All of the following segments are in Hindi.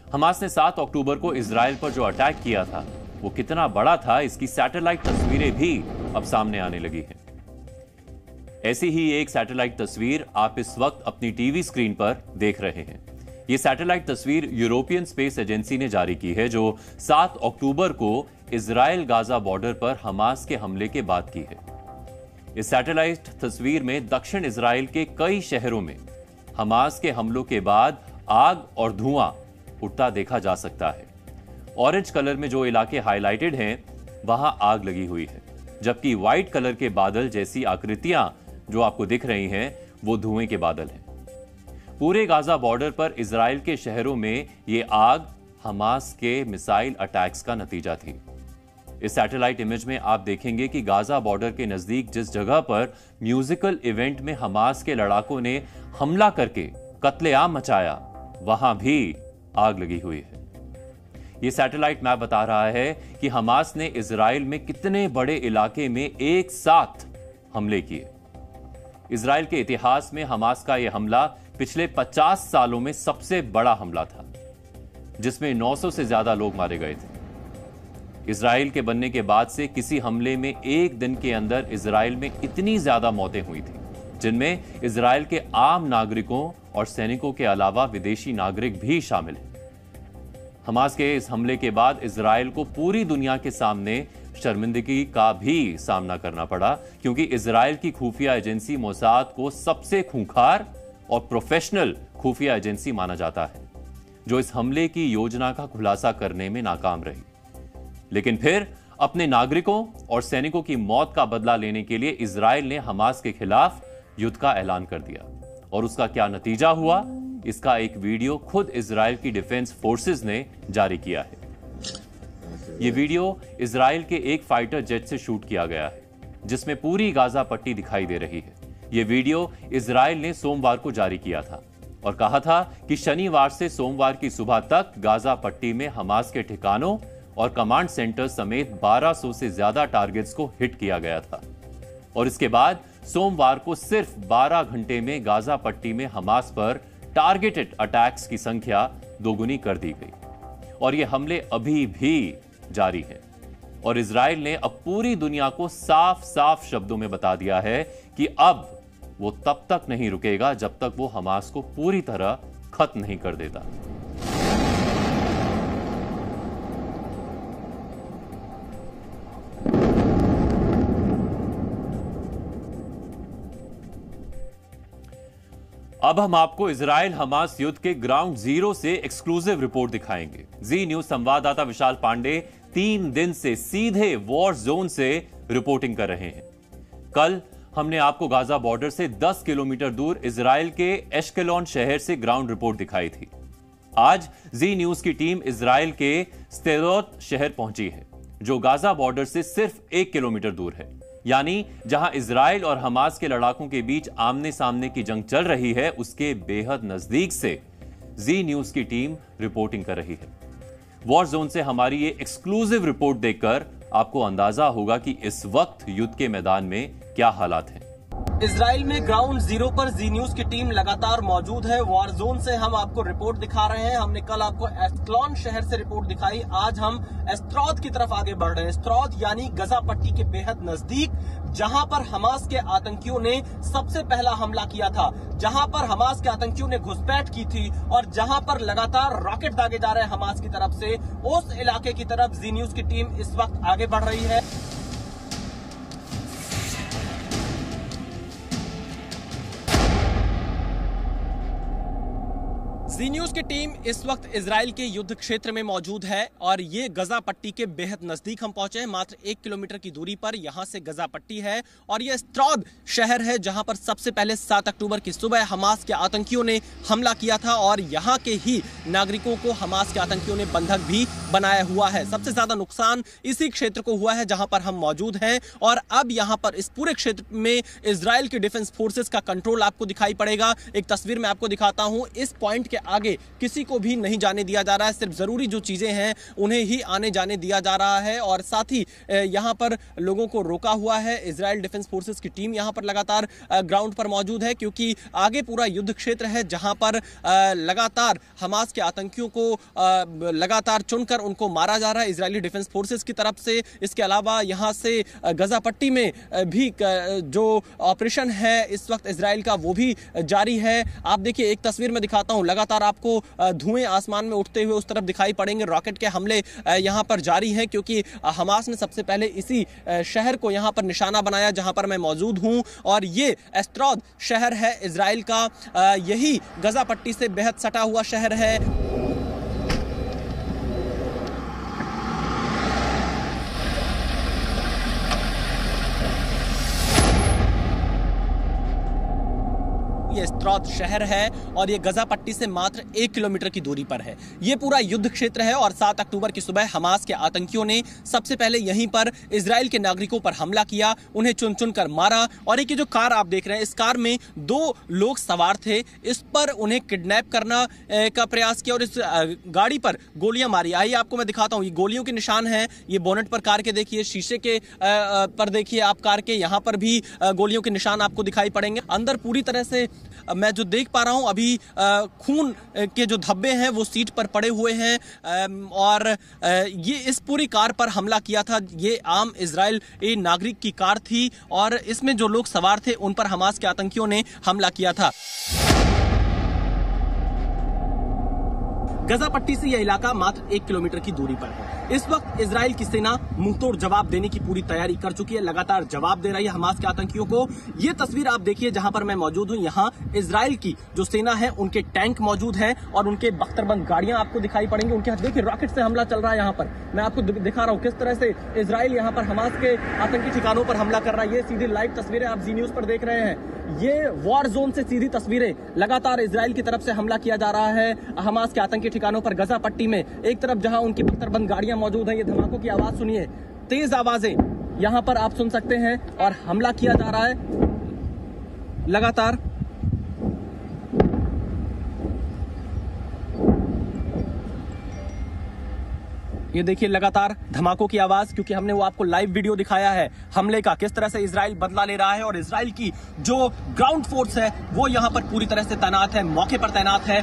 हमास ने 7 अक्टूबर को इजराइल पर जो अटैक किया था वो कितना बड़ा था, इसकी सैटेलाइट तस्वीरें भी अब सामने आने लगी हैं। ऐसी ही एक सैटेलाइट तस्वीर आप इस वक्त अपनी टीवी स्क्रीन पर देख रहे हैं। यह सैटेलाइट तस्वीर यूरोपियन स्पेस एजेंसी ने जारी की है, जो 7 अक्टूबर को इजराइल गाजा बॉर्डर पर हमास के हमले के बाद की है। इस सैटेलाइट तस्वीर में दक्षिण इजराइल के कई शहरों में हमास के हमलों के बाद आग और धुआं उठता देखा जा सकता है। ऑरेंज कलर में जो इलाके हाईलाइटेड हैं वहां आग लगी हुई है, जबकि व्हाइट कलर के बादल जैसी आकृतियां जो आपको दिख रही हैं वो धुएं के बादल हैं। पूरे गाजा बॉर्डर पर इजराइल के शहरों में ये आग हमास के मिसाइल अटैक्स का नतीजा थी। इस सैटेलाइट इमेज में आप देखेंगे कि गाजा बॉर्डर के नजदीक जिस जगह पर म्यूजिकल इवेंट में हमास के लड़ाकों ने हमला करके कत्लेआम मचाया, वहां भी आग लगी हुई है। यह सैटेलाइट मैप बता रहा है कि हमास ने इजराइल में कितने बड़े इलाके में एक साथ हमले किए। इजराइल के इतिहास में हमास का यह हमला पिछले 50 सालों में सबसे बड़ा हमला था, जिसमें 900 से ज्यादा लोग मारे गए थे। इजराइल के बनने के बाद से किसी हमले में एक दिन के अंदर इजराइल में इतनी ज्यादा मौतें हुई थी, जिनमें इजराइल के आम नागरिकों और सैनिकों के अलावा विदेशी नागरिक भी शामिल हैं। हमास के इस हमले के बाद इजराइल को पूरी दुनिया के सामने शर्मिंदगी का भी सामना करना पड़ा, क्योंकि इजराइल की खुफिया एजेंसी मोसाद को सबसे खूंखार और प्रोफेशनल खुफिया एजेंसी माना जाता है, जो इस हमले की योजना का खुलासा करने में नाकाम रही। लेकिन फिर अपने नागरिकों और सैनिकों की मौत का बदला लेने के लिए इजराइल ने हमास के खिलाफ युद्ध का ऐलान कर दिया, और उसका क्या नतीजा हुआ, इसका एक वीडियो खुद इजराइल की डिफेंस फोर्सेस ने जारी किया है। यह वीडियो इजराइल के एक फाइटर जेट से शूट किया गया है, जिसमें पूरी गाजा पट्टी दिखाई दे रही है। यह वीडियो इजराइल ने सोमवार को जारी किया था और कहा था कि शनिवार से सोमवार की सुबह तक गाजा पट्टी में हमास के ठिकानों और कमांड सेंटर समेत 1200 से ज्यादा टारगेट्स को हिट किया गया था। और इसके बाद सोमवार को सिर्फ 12 घंटे में गाजा पट्टी में हमास पर टारगेटेड अटैक्स की संख्या दोगुनी कर दी गई, और ये हमले अभी भी जारी हैं। और इजराइल ने अब पूरी दुनिया को साफ साफ शब्दों में बता दिया है कि अब वो तब तक नहीं रुकेगा जब तक वो हमास को पूरी तरह खत्म नहीं कर देता। अब हम आपको इजराइल हमास युद्ध के ग्राउंड जीरो से एक्सक्लूसिव रिपोर्ट दिखाएंगे। जी न्यूज संवाददाता विशाल पांडे 3 दिन से सीधे वॉर जोन से रिपोर्टिंग कर रहे हैं। कल हमने आपको गाजा बॉर्डर से 10 किलोमीटर दूर इजराइल के एशकेलॉन शहर से ग्राउंड रिपोर्ट दिखाई थी। आज जी न्यूज की टीम इजराइल के स्देरोत शहर पहुंची है, जो गाजा बॉर्डर से सिर्फ 1 किलोमीटर दूर है, यानी जहां इजराइल और हमास के लड़ाकों के बीच आमने सामने की जंग चल रही है, उसके बेहद नजदीक से जी न्यूज की टीम रिपोर्टिंग कर रही है। वॉर जोन से हमारी ये एक्सक्लूसिव रिपोर्ट देखकर आपको अंदाजा होगा कि इस वक्त युद्ध के मैदान में क्या हालात हैं। इजराइल में ग्राउंड जीरो पर जी न्यूज की टीम लगातार मौजूद है। वॉर जोन से हम आपको रिपोर्ट दिखा रहे हैं। हमने कल आपको एशकेलॉन शहर से रिपोर्ट दिखाई, आज हम एस्ट्रोद की तरफ आगे बढ़ रहे हैं। एस्ट्रोद यानी गजा पट्टी के बेहद नजदीक, जहां पर हमास के आतंकियों ने सबसे पहला हमला किया था, जहां पर हमास के आतंकियों ने घुसपैठ की थी और जहां पर लगातार रॉकेट दागे जा रहे हैं हमास की तरफ से, उस इलाके की तरफ जी न्यूज की टीम इस वक्त आगे बढ़ रही है। जी न्यूज की टीम इस वक्त इजराइल के युद्ध क्षेत्र में मौजूद है और ये गजा पट्टी के बेहद नजदीक हम पहुंचे हैं। मात्र 1 किलोमीटर की दूरी पर यहां से गजा पट्टी है और ये एस्ट्रोद शहर है, जहां पर सबसे पहले 7 अक्टूबर की सुबह हमास के आतंकियों ने हमला किया था और यहां के ही नागरिकों को हमास के आतंकियों ने बंधक भी बनाया हुआ है। सबसे ज्यादा नुकसान इसी क्षेत्र को हुआ है जहां पर हम मौजूद हैं और अब यहां पर इस पूरे क्षेत्र में इजराइल के डिफेंस फोर्सेस का कंट्रोल आपको दिखाई पड़ेगा। एक तस्वीर में आपको दिखाता हूं। इस पॉइंट के आगे किसी को भी नहीं जाने दिया जा रहा है। सिर्फ जरूरी जो चीजें हैं उन्हें ही आने जाने दिया जा रहा है और साथ ही यहां पर लोगों को रोका हुआ है। इजराइल डिफेंस फोर्सेस की टीम यहां पर लगातार ग्राउंड पर मौजूद है क्योंकि आगे पूरा युद्ध क्षेत्र है जहां पर लगातार हमास के आतंकियों को लगातार चुनकर उनको मारा जा रहा है इजरायली डिफेंस फोर्सेस की तरफ से। इसके अलावा यहां से गजा पट्टी में भी जो ऑपरेशन है इस वक्त इजराइल का वो भी जारी है। आप देखिए एक तस्वीर में दिखाता हूं, लगातार आपको धुएं आसमान में उठते हुए उस तरफ दिखाई पड़ेंगे। रॉकेट के हमले यहां पर जारी हैं क्योंकि हमास ने सबसे पहले इसी शहर को यहां पर निशाना बनाया जहां पर मैं मौजूद हूं और ये एस्ट्रोद शहर है इजराइल का। यही गजा पट्टी से बेहद सटा हुआ शहर है। ये एस्ट्रोद शहर है और ये गजा पट्टी से मात्र 1 किलोमीटर की दूरी पर है। ये पूरा युद्ध क्षेत्र है और 7 अक्टूबर की सुबह हमास के आतंकियों ने सबसे पहले यहीं पर इजराइल के नागरिकों पर हमला किया, उन्हें चुन चुन कर मारा। और एक जो कार आप देख रहे हैं, इस कार में 2 लोग सवार थे, इस पर उन्हें किडनैप करना का प्रयास किया और इस गाड़ी पर गोलियां मारी। आइए आपको मैं दिखाता हूं, ये गोलियों के निशान हैं। ये बोनेट पर कार के देखिए, शीशे के पर देखिए आप कार के, यहां पर भी गोलियों के निशान आपको दिखाई पड़ेंगे। अंदर पूरी तरह से मैं जो देख पा रहा हूं अभी खून के जो धब्बे हैं वो सीट पर पड़े हुए हैं और ये इस पूरी कार पर हमला किया था। ये आम इजरायली नागरिक की कार थी और इसमें जो लोग सवार थे उन पर हमास के आतंकियों ने हमला किया था। गजा पट्टी से यह इलाका मात्र 1 किलोमीटर की दूरी पर है। इस वक्त इजराइल की सेना मुंहतोड़ जवाब देने की पूरी तैयारी कर चुकी है, लगातार जवाब दे रही है हमास के आतंकियों को। ये तस्वीर आप देखिए जहां पर मैं मौजूद हूं, यहां इजराइल की जो सेना है उनके टैंक मौजूद है और उनके बख्तरबंद गाड़ियां आपको दिखाई पड़ेंगी। उनके हाथ देखिए रॉकेट से हमला चल रहा है। यहां पर मैं आपको दिखा रहा हूं किस तरह से इजराइल यहां पर हमास के आतंकी ठिकानों पर हमला कर रहा है। ये सीधी लाइव तस्वीरें आप जी न्यूज पर देख रहे हैं। ये वॉर जोन से सीधी तस्वीरें, लगातार इजराइल की तरफ से हमला किया जा रहा है हमास के आतंकी ठिकानों पर गजा पट्टी में। एक तरफ जहां उनकी बख्तरबंद गाड़ियां मौजूद हैं, ये धमाकों की आवाज सुनिए, तेज आवाजें यहां पर आप सुन सकते हैं और हमला किया जा रहा है लगातार। ये देखिए लगातार धमाकों की आवाज, क्योंकि हमने वो आपको लाइव वीडियो दिखाया है हमले का, किस तरह से इजराइल बदला ले रहा है और इजराइल की जो ग्राउंड फोर्स है वो यहां पर पूरी तरह से तैनात है, मौके पर तैनात है।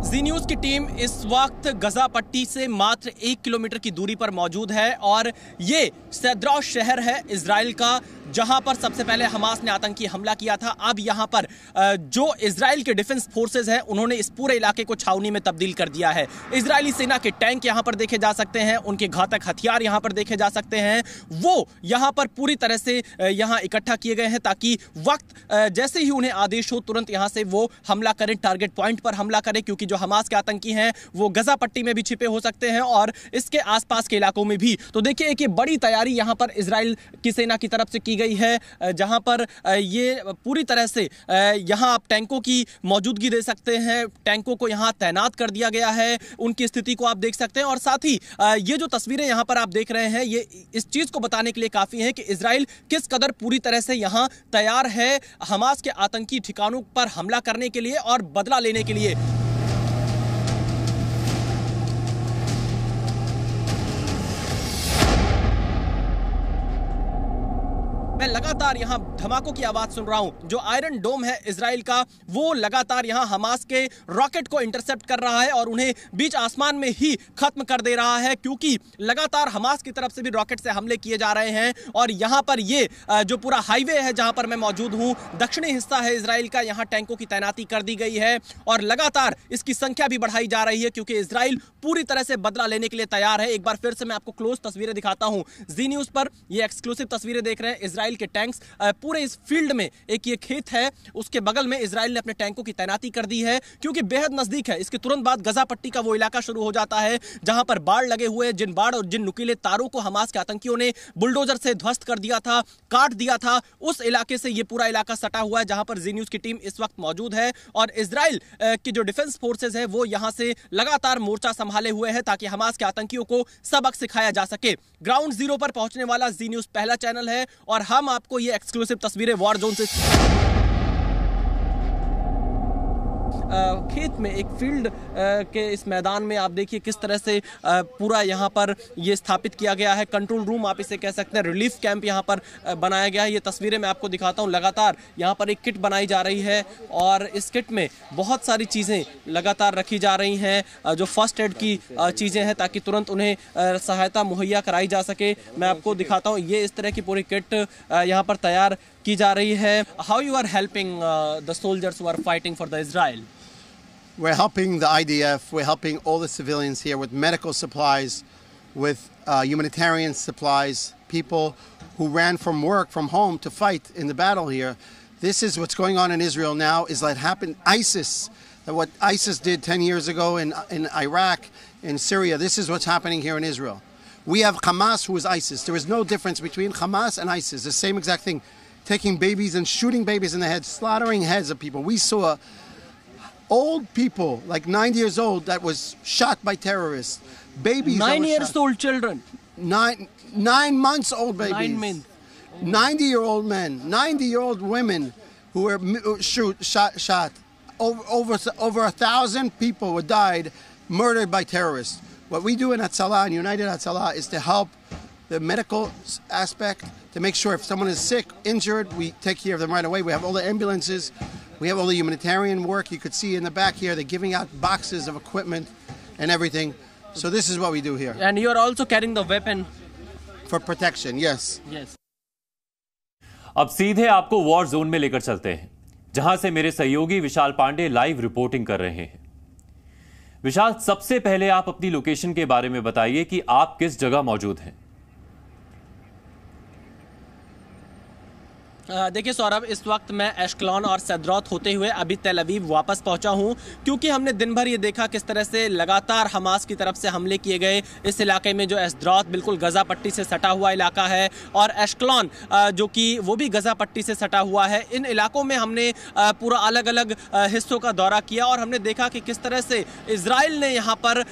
जी न्यूज की टीम इस वक्त गजा पट्टी से मात्र 1 किलोमीटर की दूरी पर मौजूद है और ये सद्रौ शहर है इजराइल का, जहां पर सबसे पहले हमास ने आतंकी हमला किया था। अब यहां पर जो इजराइल के डिफेंस फोर्सेस हैं उन्होंने इस पूरे इलाके को छावनी में तब्दील कर दिया है। इजरायली सेना के टैंक यहां पर देखे जा सकते हैं, उनके घातक हथियार यहां पर देखे जा सकते हैं। वो यहां पर पूरी तरह से यहां इकट्ठा किए गए हैं ताकि वक्त जैसे ही उन्हें आदेश हो तुरंत यहां से वो हमला करें, टारगेट पॉइंट पर हमला करें, क्योंकि जो हमास के आतंकी हैं वो गजा पट्टी में भी छिपे हो सकते हैं और इसके आसपास के इलाकों में भी। तो देखिए एक ये बड़ी तैयारी यहां पर इजराइल की सेना की तरफ से की गई है, जहां पर ये पूरी तरह से यहां आप टैंकों की मौजूदगी दे सकते हैं, टैंकों को यहां तैनात कर दिया गया है, उनकी स्थिति को आप देख सकते हैं। और साथ ही ये जो तस्वीरें यहां पर आप देख रहे हैं ये इस चीज को बताने के लिए काफी है कि इजराइल किस कदर पूरी तरह से यहां तैयार है हमास के आतंकी ठिकानों पर हमला करने के लिए और बदला लेने के लिए। मैं लगातार यहां धमाकों की आवाज सुन रहा हूं। जो आयरन डोम है इजराइल का वो लगातार यहां हमास के रॉकेट को इंटरसेप्ट कर रहा है और उन्हें बीच आसमान में ही खत्म कर दे रहा है, क्योंकि लगातार हमास की तरफ से भी रॉकेट से हमले किए जा रहे हैं। और यहां पर ये जो पूरा हाईवे है जहां पर मैं मौजूद हूं, दक्षिणी हिस्सा है इजराइल का, यहां टैंकों की तैनाती कर दी गई है और लगातार इसकी संख्या भी बढ़ाई जा रही है क्योंकि इजराइल पूरी तरह से बदला लेने के लिए तैयार है। एक बार फिर से मैं आपको क्लोज तस्वीरें दिखाता हूं जी न्यूज पर, ये एक्सक्लूसिव तस्वीरें देख रहे हैं। इजराइल के टैंक्स पूरे इस फील्ड में, एक ये खेत है उसके बगल में इजराइल ने अपने टैंकों की तैनाती कर दी है क्योंकि बेहद नजदीक है। इसके तुरंत बाद गजा पट्टी का वो इलाका शुरू हो जाता है जहां पर बाढ़ लगे हुए, जिन बाढ़ और जिन नुकीले तारों को हमास के आतंकियों ने बुलडोजर से ध्वस्त कर दिया था, काट दिया था, उस इलाके से ये पूरा इलाका सटा हुआ है जहां पर जी न्यूज की टीम इस वक्त मौजूद है। और इजराइल की जो डिफेंस फोर्सेज है वो यहां से लगातार मोर्चा संभाले हुए है ताकि हमास के आतंकियों को सबक सिखाया जा सके। ग्राउंड जीरो पर पहुंचने वाला जी न्यूज पहला चैनल है और हम आपको ये एक्सक्लूसिव तस्वीरें वॉर जोन से खेत में, एक फील्ड के इस मैदान में आप देखिए किस तरह से पूरा यहाँ पर ये स्थापित किया गया है। कंट्रोल रूम आप इसे कह सकते हैं, रिलीफ कैंप यहाँ पर बनाया गया है। ये तस्वीरें मैं आपको दिखाता हूँ। लगातार यहाँ पर एक किट बनाई जा रही है और इस किट में बहुत सारी चीज़ें लगातार रखी जा रही हैं, जो फर्स्ट एड की चीज़ें हैं, ताकि तुरंत उन्हें सहायता मुहैया कराई जा सके। मैं आपको दिखाता हूँ, ये इस तरह की पूरी किट यहाँ पर तैयार की जा रही है। How you are helping the soldiers who are fighting for the Israel? We're helping the IDF, we're helping all the civilians here with medical supplies, with humanitarian supplies, people who ran from work, from home to fight in the battle here. This is what's going on in Israel now, is that happened, ISIS, what ISIS did 10 years ago in Iraq, in Syria, this is what's happening here in Israel. We have Hamas, who is ISIS. There is no difference between Hamas and ISIS, the same exact thing, taking babies and shooting babies in the head, slaughtering heads of people. We saw old people, like 90 years old, that was shot by terrorists. Babies. 9 years old children. 9 months old babies. 9 men. 90-year-old men. 90-year-old women who were shot. Over 1,000 people were died, murdered by terrorists. What we do in Hatzalah, in United Hatzalah, is to help the medical aspect, to make sure if someone is sick, injured, we take care of them right away. We have all the ambulances. We have all the humanitarian work. You could see in the back here, they're giving out boxes of equipment and everything. So this is what we do here. And you are also carrying the weapon. For protection, yes. Yes. अब सीधे आपको वॉर जोन में लेकर चलते हैं, जहां से मेरे सहयोगी विशाल पांडे लाइव रिपोर्टिंग कर रहे हैं। विशाल, सबसे पहले आप अपनी लोकेशन के बारे में बताइए कि आप किस जगह मौजूद हैं। देखिए सौरभ, इस वक्त मैं एशक्लॉन और सदरौत होते हुए अभी तेल अवीव वापस पहुंचा हूं, क्योंकि हमने दिन भर ये देखा किस तरह से लगातार हमास की तरफ से हमले किए गए इस इलाके में, जो एशद्रौत बिल्कुल गजा पट्टी से सटा हुआ इलाका है, और एशक्लॉन जो कि वो भी गजा पट्टी से सटा हुआ है। इन इलाकों में हमने पूरा अलग अलग हिस्सों का दौरा किया और हमने देखा कि किस तरह से इजराइल ने यहाँ पर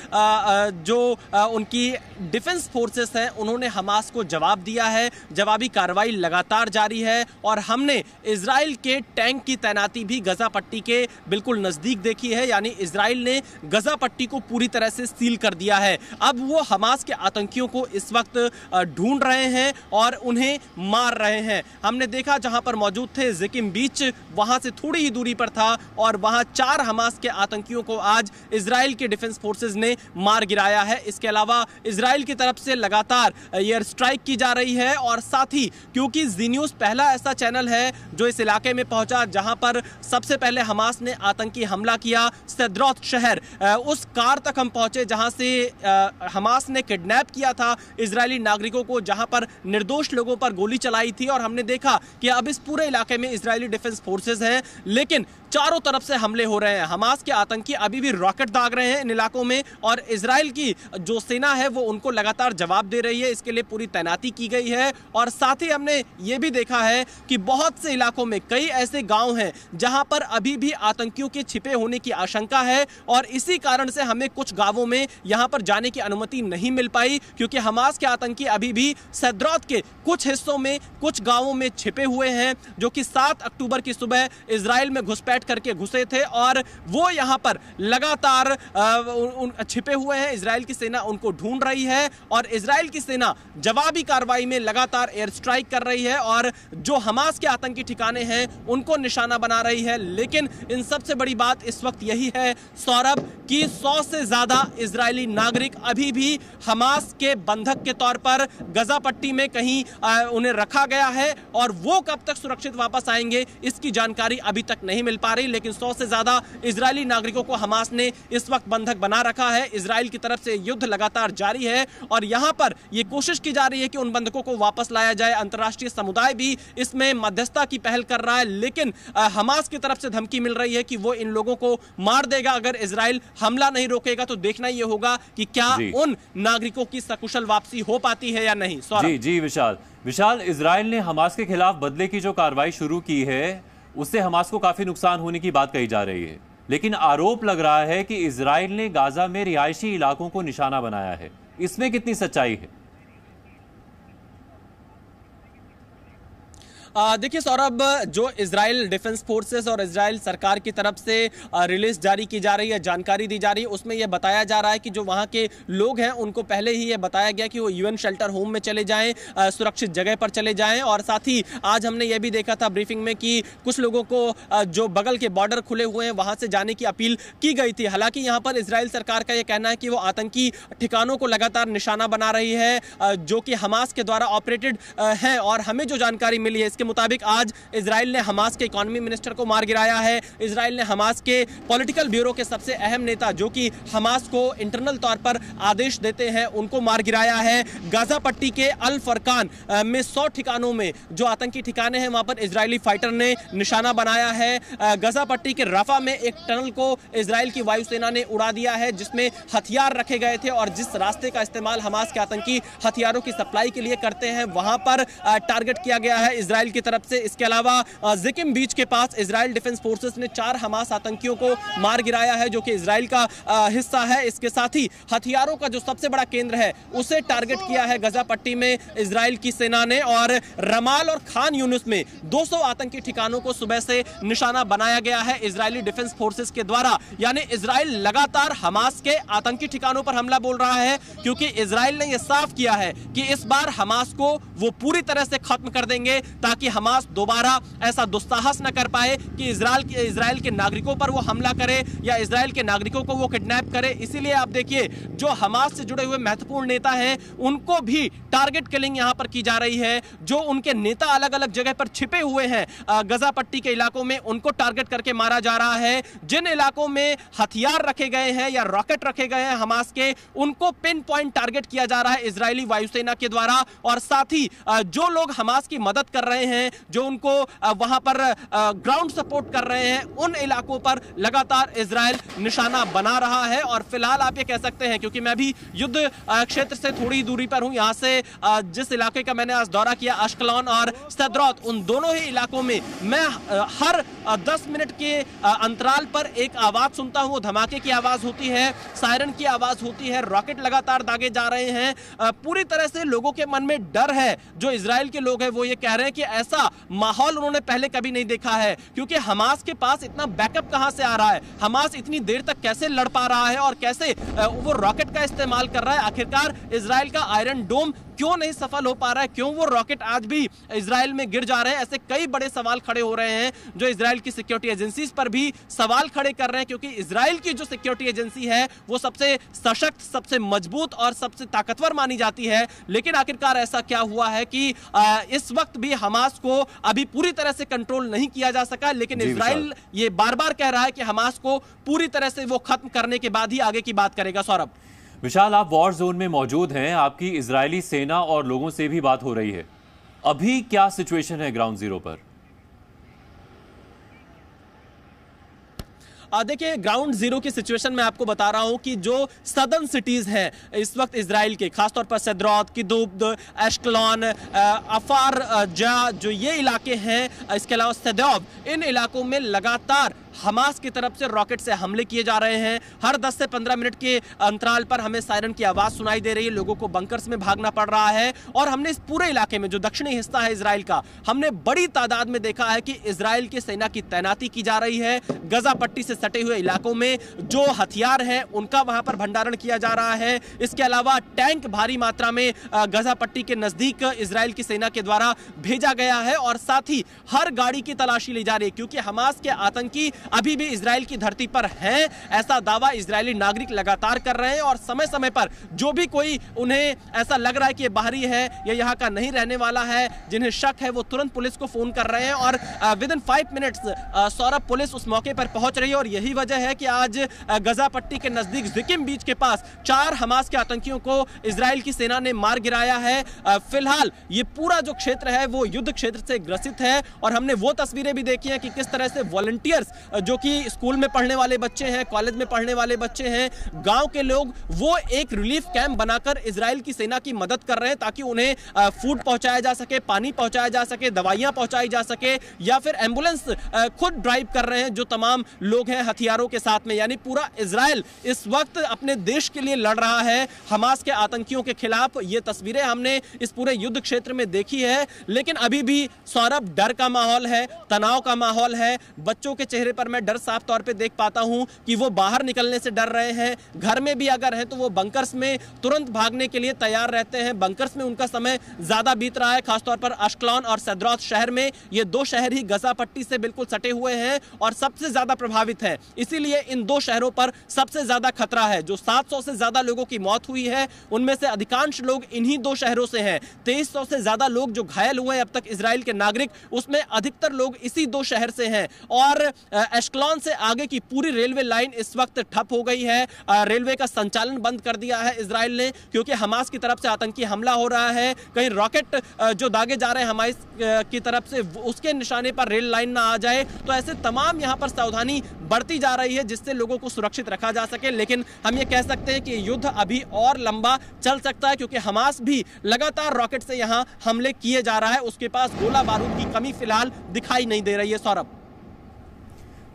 जो उनकी डिफेंस फोर्सेस हैं, उन्होंने हमास को जवाब दिया है। जवाबी कार्रवाई लगातार जारी है और हमने इजराइल के टैंक की तैनाती भी गजा पट्टी के बिल्कुल नजदीक देखी है। यानी इजराइल ने गजा पट्टी को पूरी तरह से सील कर दिया है। अब वो हमास के आतंकियों को इस वक्त ढूंढ रहे हैं और उन्हें मार रहे हैं। हमने देखा जहां पर मौजूद थे जिकिम बीच, वहां से थोड़ी ही दूरी पर था और वहां 4 हमास के आतंकियों को आज इजराइल के डिफेंस फोर्सेज ने मार गिराया है। इसके अलावा इजराइल की तरफ से लगातार एयर स्ट्राइक की जा रही है और साथ ही, क्योंकि जी न्यूज पहला ऐसा चैनल है जो इस इलाके में पहुंचा जहां पर सबसे पहले हमास ने आतंकी हमला किया, सदरौत शहर, उस कार तक हम पहुंचे जहां से हमास ने किडनैप किया था इजरायली नागरिकों को, जहां पर निर्दोष लोगों पर गोली चलाई थी। और हमने देखा कि अब इस पूरे इलाके में इजरायली डिफेंस फोर्सेज हैं, लेकिन चारों तरफ से हमले हो रहे हैं। हमास के आतंकी अभी भी रॉकेट दाग रहे हैं इन इलाकों में और इजराइल की जो सेना है वो उनको लगातार जवाब दे रही है। इसके लिए पूरी तैनाती की गई है और साथ ही हमने ये भी देखा है कि बहुत से इलाकों में कई ऐसे गांव हैं जहां पर अभी भी आतंकियों के छिपे होने की आशंका है और इसी कारण से हमें कुछ गांवों में यहां पर जाने की अनुमति नहीं मिल पाई, क्योंकि हमास के आतंकी अभी भी सदरौत के कुछ हिस्सों में, कुछ गांवों में छिपे हुए हैं, जो कि 7 अक्टूबर की सुबह इजराइल में घुसपैठ करके घुसे थे और वो यहां पर लगातार छिपे हुए हैं। इजराइल की सेना उनको ढूंढ रही है और इजराइल की सेना जवाबी कार्रवाई में लगातार एयर स्ट्राइक कर रही है और जो हमास के आतंकी ठिकाने हैं उनको निशाना बना रही है। लेकिन इन सबसे बड़ी बात इस वक्त यही है सौरभ कि 100 से ज्यादा इजरायली नागरिक अभी भी हमास के बंधक के तौर पर गजा पट्टी में कहीं उन्हें रखा गया है और वो कब तक सुरक्षित वापस आएंगे इसकी जानकारी अभी तक नहीं मिल पा रही। लेकिन 100 से ज्यादा इजरायली नागरिकों को हमास ने इस वक्त बंधक बना रखा है। इजराइल की तरफ से युद्ध लगातार जारी है और यहां पर यह कोशिश की जा रही है कि उन बंधकों को वापस लाया जाए। अंतर्राष्ट्रीय समुदाय भी इसमें मध्यस्थता की पहल कर रहा है, लेकिन हमास की तरफ से धमकी मिल रही है कि वो इन लोगों को मार देगा अगर इजराइल हमला नहीं रोकेगा। तो देखना यह होगा कि क्या उन नागरिकों की सकुशल वापसी हो पाती है या नहीं। जी विशाल, इजराइल ने हमास के खिलाफ बदले की जो कार्रवाई शुरू की है उससे हमास को काफी नुकसान होने की बात कही जा रही है, लेकिन आरोप लग रहा है कि इजराइल ने गाजा में रिहायशी इलाकों को निशाना बनाया है। इसमें कितनी सच्चाई है? देखिए सौरभ, जो इजराइल डिफेंस फोर्सेस और इजराइल सरकार की तरफ से रिलीज जारी की जा रही है, जानकारी दी जा रही है, उसमें यह बताया जा रहा है कि जो वहां के लोग हैं उनको पहले ही यह बताया गया कि वो यूएन शेल्टर होम में चले जाएं, सुरक्षित जगह पर चले जाएं। और साथ ही आज हमने यह भी देखा था ब्रीफिंग में कि कुछ लोगों को जो बगल के बॉर्डर खुले हुए हैं वहां से जाने की अपील की गई थी। हालांकि यहां पर इजराइल सरकार का यह कहना है कि वो आतंकी ठिकानों को लगातार निशाना बना रही है जो कि हमास के द्वारा ऑपरेटेड है। और हमें जो जानकारी मिली है इसके मुताबिक आज इजराइल ने हमास के इकोनॉमी मिनिस्टर को मार गिराया है। इजराइल ने हमास के पॉलिटिकल ब्यूरो के सबसे अहम नेता जो कि हमास को इंटरनल तौर पर आदेश देते हैं उनको मार गिराया है। गाजा पट्टी के अल फरकान में 100 ठिकानों में जो आतंकी ठिकाने हैं वहां पर इजरायली फाइटर ने निशाना बनाया है। गाजा पट्टी के रफा में एक टनल को इजराइल की वायुसेना ने उड़ा दिया है जिसमें हथियार रखे गए थे और जिस रास्ते का इस्तेमाल हमास के आतंकी हथियारों की सप्लाई के लिए करते हैं वहां पर टारगेट किया गया है इजराइल की तरफ से। इसके अलावा जिकिम बीच के पास इजराइल डिफेंस फोर्सेस ने 4 हमास आतंकियों को मार गिराया है जो कि इजराइल का हिस्सा है। इसके साथ ही हथियारों का जो सबसे बड़ा केंद्र है उसे टारगेट किया है गाजा पट्टी में इजराइल की सेना ने। और रमाल और खान यूनिस में 200 आतंकी ठिकानों को सुबह से निशाना बनाया गया है इजरायली डिफेंस फोर्सेस के द्वारा। यानी इजराइल लगातार हमास के आतंकी ठिकानों पर हमला बोल रहा है क्योंकि इजराइल ने यह साफ किया है कि इस बार हमास को वो पूरी तरह से खत्म कर देंगे ताकि हमास दोबारा ऐसा दुस्साहस न कर पाए कि इजराइल के नागरिकों पर वो हमला करे या इजराइल के नागरिकों को वो किडनैप करे। इसीलिए आप देखिए जो हमास से जुड़े हुए महत्वपूर्ण नेता हैं उनको भी टारगेट किलिंग यहां पर की जा रही है। जो उनके नेता अलग अलग जगह पर छिपे हुए हैं गाजा पट्टी के इलाकों में उनको टारगेट करके मारा जा रहा है। जिन इलाकों में हथियार रखे गए हैं या रॉकेट रखे गए हैं हमास के उनको पिन पॉइंट टारगेट किया जा रहा है इजरायली वायुसेना के द्वारा। और साथ ही जो लोग हमास की मदद कर रहे हैं जो उनको वहां पर ग्राउंड सपोर्ट कर रहे हैं उन इलाकों पर लगातार इजराइल निशाना बना रहा है। और फिलहाल आप ये कह सकते हैं क्योंकि मैं भी युद्ध क्षेत्र से थोड़ी दूरी पर हूं, यहां से जिस इलाके का मैंने आज दौरा किया अश्कलोन और सदरौत, उन दोनों ही इलाकों में मैं हर 10 मिनट के अंतराल पर एक आवाज सुनता हूं। वो धमाके की आवाज होती है, सायरन की आवाज होती है, रॉकेट लगातार दागे जा रहे हैं। पूरी तरह से लोगों के मन में डर है। जो इजराइल के लोग हैं वो ये कह रहे हैं कि ऐसा माहौल उन्होंने पहले कभी नहीं देखा है क्योंकि हमास के पास इतना बैकअप कहां से आ रहा है, हमास इतनी देर तक कैसे लड़ पा रहा है और कैसे वो रॉकेट का इस्तेमाल कर रहा है। आखिरकार इजराइल का आयरन डोम क्यों नहीं सफल हो पा रहा है, क्यों वो रॉकेट आज भी इजराइल में गिर जा रहे हैं। ऐसे कई बड़े सवाल खड़े हो रहे हैं जो इजराइल की सिक्योरिटी एजेंसीज पर भी सवाल खड़े कर रहे हैं क्योंकि इजराइल की जो सिक्योरिटी एजेंसी है वो सबसे सशक्त, सबसे मजबूत और सबसे ताकतवर मानी जाती है। लेकिन आखिरकार ऐसा क्या हुआ है कि इस वक्त भी हमास को अभी पूरी तरह से कंट्रोल नहीं किया जा सका। लेकिन इजराइल ये बार बार कह रहा है कि हमास को पूरी तरह से वो खत्म करने के बाद ही आगे की बात करेगा। सौरभ, विशाल, आप वॉर जोन में मौजूद हैं, आपकी इजरायली सेना और लोगों से भी बात हो रही है, अभी क्या सिचुएशन है ग्राउंड जीरो पर? देखिए ग्राउंड जीरो की सिचुएशन में आपको बता रहा हूं कि जो सदर्न सिटीज हैं इस वक्त इजराइल के, खासतौर पर सदरौत, किदुब, एश्कलोन, अफार जा, जो ये इलाके हैं, इसके अलावा सदौब, इन इलाकों में लगातार हमास की तरफ से रॉकेट से हमले किए जा रहे हैं। हर 10 से 15 मिनट के अंतराल पर हमें सायरन की आवाज सुनाई दे रही है, लोगों को बंकर्स में भागना पड़ रहा है। और हमने इस पूरे इलाके में जो दक्षिणी हिस्सा है इजराइल का, हमने बड़ी तादाद में देखा है कि इजराइल की सेना की तैनाती की जा रही है। गाजा पट्टी से सटे हुए इलाकों में जो हथियार हैं उनका वहां पर भंडारण किया जा रहा है। इसके अलावा टैंक भारी मात्रा में गाजा पट्टी के नजदीक इजराइल की सेना के द्वारा भेजा गया है। और साथ ही हर गाड़ी की तलाशी ली जा रही है क्योंकि हमास के आतंकी अभी भी इजराइल की धरती पर हैं, ऐसा दावा इजरायली नागरिक लगातार कर रहे हैं। और समय समय पर जो भी कोई उन्हें ऐसा लग रहा है कि ये बाहरी है या यहाँ का नहीं रहने वाला है, जिन्हें शक है, वो तुरंत पुलिस को फोन कर रहे हैं। और with in 5 minutes Saurabh, police उस मौके पर पहुंच रही है। और यही वजह है कि आज गाजा पट्टी के नजदीक जिकिम बीच के पास 4 हमास के आतंकियों को इजराइल की सेना ने मार गिराया है। फिलहाल ये पूरा जो क्षेत्र है वो युद्ध क्षेत्र से ग्रसित है। और हमने वो तस्वीरें भी देखी हैं कि किस तरह से वॉलंटियर्स जो कि स्कूल में पढ़ने वाले बच्चे हैं, कॉलेज में पढ़ने वाले बच्चे हैं, गांव के लोग, वो एक रिलीफ कैंप बनाकर इजराइल की सेना की मदद कर रहे हैं ताकि उन्हें फूड पहुंचाया जा सके, पानी पहुंचाया जा सके, दवाइयां पहुंचाई जा सके, या फिर एम्बुलेंस खुद ड्राइव कर रहे हैं जो तमाम लोग हैं हैं हथियारों के साथ में, यानी पूरा इजराइल इस वक्त अपने देश के लिए लड़ रहा है हमास के आतंकियों के खिलाफ। ये तस्वीरें हमने इस पूरे युद्ध क्षेत्र में देखी है, लेकिन अभी भी सौरभ डर का माहौल है, तनाव का माहौल है। बच्चों के चेहरे पर मैं डर साफ तौर पे देख पाता हूं कि वो बाहर निकलने से डर रहे हैं। घर में भी अगर हैं तो वो बंकर्स में तुरंत भागने के लिए तैयार रहते हैं। बंकर्स में उनका समय ज्यादा बीत रहा है, खासतौर पर अश्कलॉन और सदरौत शहर में। ये दो शहर ही गजा पट्टी से बिल्कुल सटे हुए हैं और सबसे ज्यादा प्रभावित है, इसीलिए इन दो शहरों पर सबसे ज्यादा खतरा है। जो 700 से ज्यादा लोगों की मौत हुई है उनमें से अधिकांश लोग इन्हीं दो शहरों से हैं। 2300 से ज्यादा लोग जो घायल हुए हैं अब तक इजराइल के नागरिक, उसमें अधिकतर लोग इसी दो शहर से हैं। और एश्कलॉन से आगे की पूरी रेलवे लाइन इस वक्त ठप हो गई है। रेलवे का संचालन बंद कर दिया है इजराइल ने, क्योंकि हमास की तरफ से आतंकी हमला हो रहा है। कहीं रॉकेट जो दागे जा रहे हैं हमास की तरफ से, उसके निशाने पर रेल लाइन ना आ जाए। तो ऐसे तमाम यहां पर सावधानी बढ़ती जा रही है जिससे लोगों को सुरक्षित रखा जा सके। लेकिन हम ये कह सकते हैं कि युद्ध अभी और लंबा चल सकता है, क्योंकि हमास भी लगातार रॉकेट से यहां हमले किए जा रहा है। उसके पास गोला बारूद की कमी फिलहाल दिखाई नहीं दे रही है। सौरभ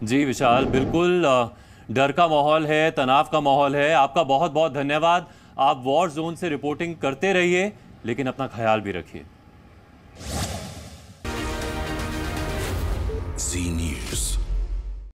जी विशाल, बिल्कुल डर का माहौल है, तनाव का माहौल है। आपका बहुत बहुत धन्यवाद। आप वॉर जोन से रिपोर्टिंग करते रहिए, लेकिन अपना ख्याल भी रखिए।